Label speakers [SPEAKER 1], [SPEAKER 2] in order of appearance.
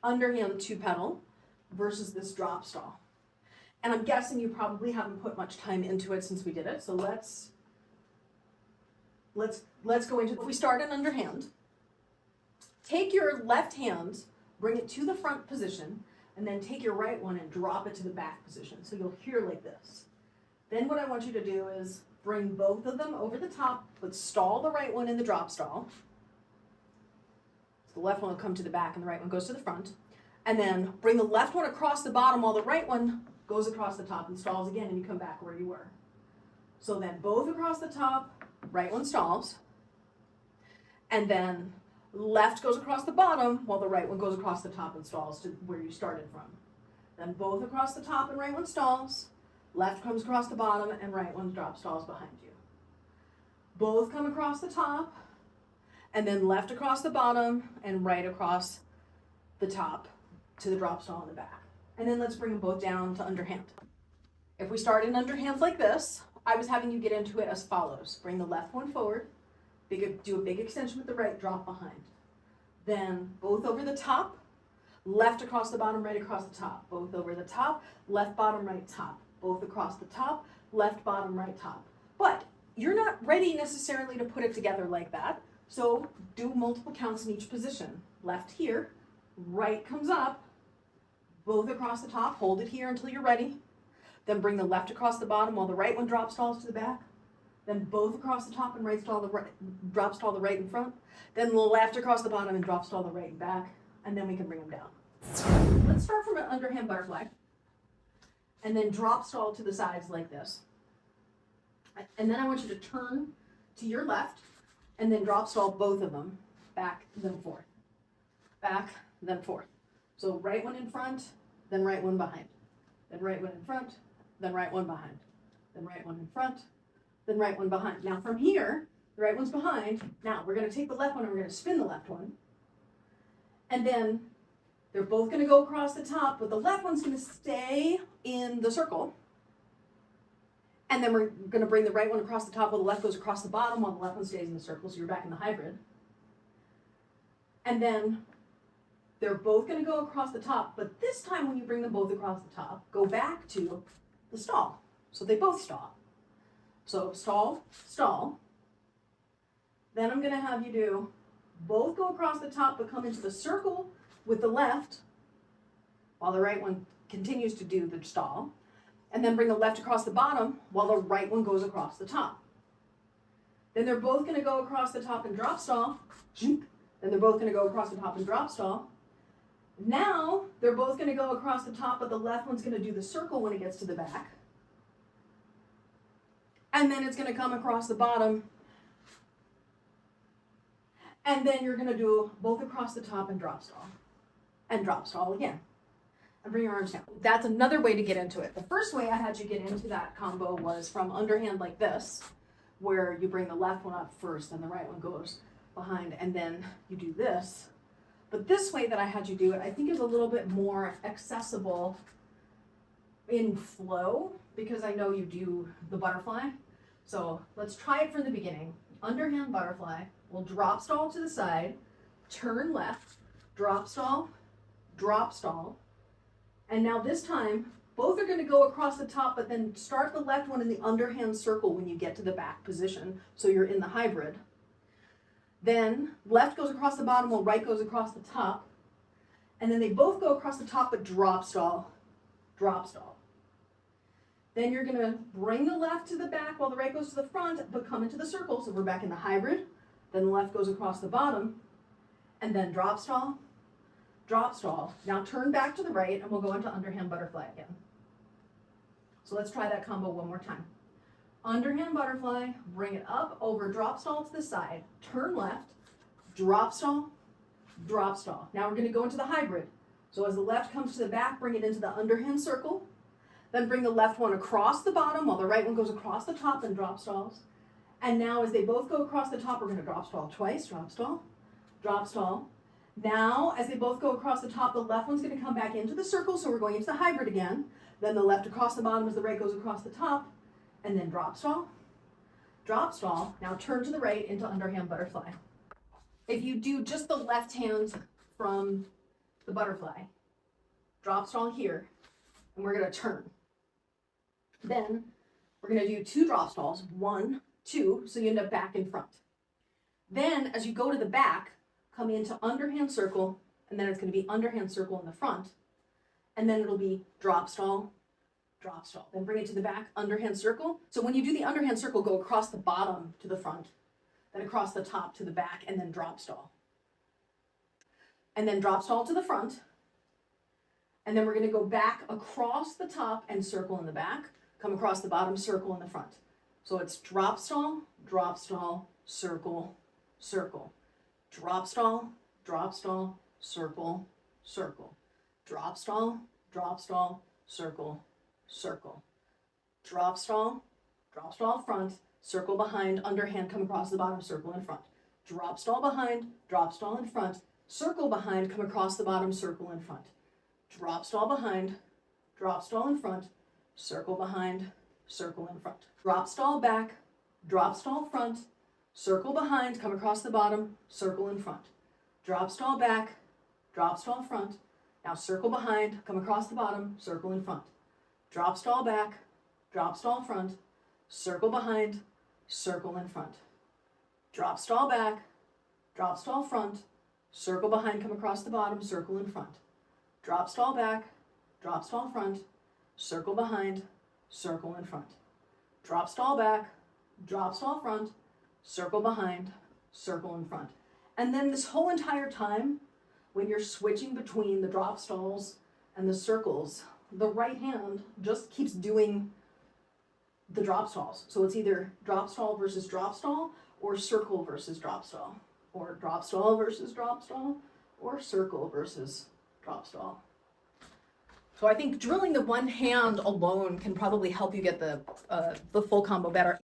[SPEAKER 1] underhand 2-petal versus this drop stall. And I'm guessing you probably haven't put much time into it since we did it. So let's go into it. If we start an underhand, take your left hand, bring it to the front position, and then take your right one and drop it to the back position. So you'll hear like this. Then what I want you to do is bring both of them over the top, but stall the right one in the drop stall. So the left one will come to the back and the right one goes to the front. And then bring the left one across the bottom while the right one goes across the top and stalls again, and you come back where you were. So then both across the top, right one stalls, and then left goes across the bottom while the right one goes across the top and stalls to where you started from. Then both across the top and right one stalls, left comes across the bottom and right one drop stalls behind you. Both come across the top, and then left across the bottom and right across the top to the drop stall in the back. And then let's bring them both down to underhand. If we start in underhand like this, I was having you get into it as follows. Bring the left one forward, do a big extension with the right, drop behind. Then both over the top, left across the bottom, right across the top. Both over the top, left bottom, right top. Both across the top, left bottom, right top. But you're not ready necessarily to put it together like that. So do multiple counts in each position. Left here, right comes up, both across the top, hold it here until you're ready. Then bring the left across the bottom while the right one drop stalls to the back. Then both across the top and right stall the right, drop stall the right in front. Then the left across the bottom and drop stall the right and back. And then we can bring them down. Let's start from an underhand butterfly. And then drop stall to the sides like this. And then I want you to turn to your left and then drop stall both of them. Back, then forth. Back, then forth. So right one in front, then right one behind. Then right one in front, then right one behind. Then right one in front, then right one behind. Now from here, the right one's behind. Now we're going to take the left one and we're going to spin the left one. And then they're both going to go across the top, but the left one's going to stay in the circle. And then we're going to bring the right one across the top while the left goes across the bottom while the left one stays in the circle. So you're back in the hybrid. And then they're both going to go across the top, but this time when you bring them both across the top, go back to the stall. So they both stall. So stall, stall. Then I'm going to have you do both go across the top but come into the circle with the left while the right one continues to do the stall. And then bring the left across the bottom while the right one goes across the top. Then they're both going to go across the top and drop stall. Then they're both going to go across the top and drop stall. Now they're both going to go across the top, but the left one's going to do the circle when it gets to the back. And then it's going to come across the bottom. And then you're going to do both across the top and drop stall. And drop stall again. And bring your arms down. That's another way to get into it. The first way I had you get into that combo was from underhand like this, where you bring the left one up first and the right one goes behind, and then you do this. But this way that I had you do it, I think is a little bit more accessible in flow, because I know you do the butterfly. So let's try it from the beginning. Underhand butterfly, we'll drop stall to the side, turn left, drop stall, and now this time, both are going to go across the top, but then start the left one in the underhand circle when you get to the back position, so you're in the hybrid. Then left goes across the bottom while right goes across the top. And then they both go across the top, but drop stall, drop stall. Then you're going to bring the left to the back while the right goes to the front, but come into the circle. So we're back in the hybrid. Then the left goes across the bottom, and then drop stall, drop stall. Now turn back to the right, and we'll go into underhand butterfly again. So let's try that combo one more time. Underhand butterfly, bring it up over drop stall to the side, turn left, drop stall, drop stall. Now we're going to go into the hybrid. So as the left comes to the back, bring it into the underhand circle, then bring the left one across the bottom while the right one goes across the top and drop stalls. And now as they both go across the top, we're going to drop stall twice, drop stall, drop stall. Now as they both go across the top, the left one's going to come back into the circle, so we're going into the hybrid again. Then the left across the bottom as the right goes across the top. And then drop stall, now turn to the right into underhand butterfly. If you do just the left hand from the butterfly, drop stall here, and we're gonna turn. Then we're gonna do 2 drop stalls, 1, 2, so you end up back in front. Then as you go to the back, come into underhand circle, and then it's gonna be underhand circle in the front, and then it'll be drop stall, drop stall. Then bring it to the back, underhand circle. So when you do the underhand circle, go across the bottom to the front, then across the top to the back, and then drop stall. And then drop stall to the front, and then we're gonna go back across the top and circle in the back, come across the bottom, circle in the front. So it's drop stall, circle, circle. Drop stall, circle, circle. Drop stall, circle, circle. Drop stall front, circle behind, underhand, come across the bottom, circle in front. Drop stall behind, drop stall in front, circle behind, come across the bottom, circle in front. Drop stall behind, drop stall in front, circle behind, circle in front. Drop stall back, drop stall front, circle behind, come across the bottom, circle in front. Drop stall back, drop stall front, now circle behind, come across the bottom, circle in front. Drop stall back, drop stall front, circle behind, circle in front. Drop stall back, drop stall front, circle behind, come across the bottom, circle in front. Drop stall back, drop stall front, circle behind, circle in front. Drop stall back, drop stall front, circle behind, circle in front. And then this whole entire time, when you're switching between the drop stalls and the circles, the right hand just keeps doing the drop stalls. So it's either drop stall versus drop stall, or circle versus drop stall, or drop stall versus drop stall, or circle versus drop stall. So I think drilling the one hand alone can probably help you get the full combo better.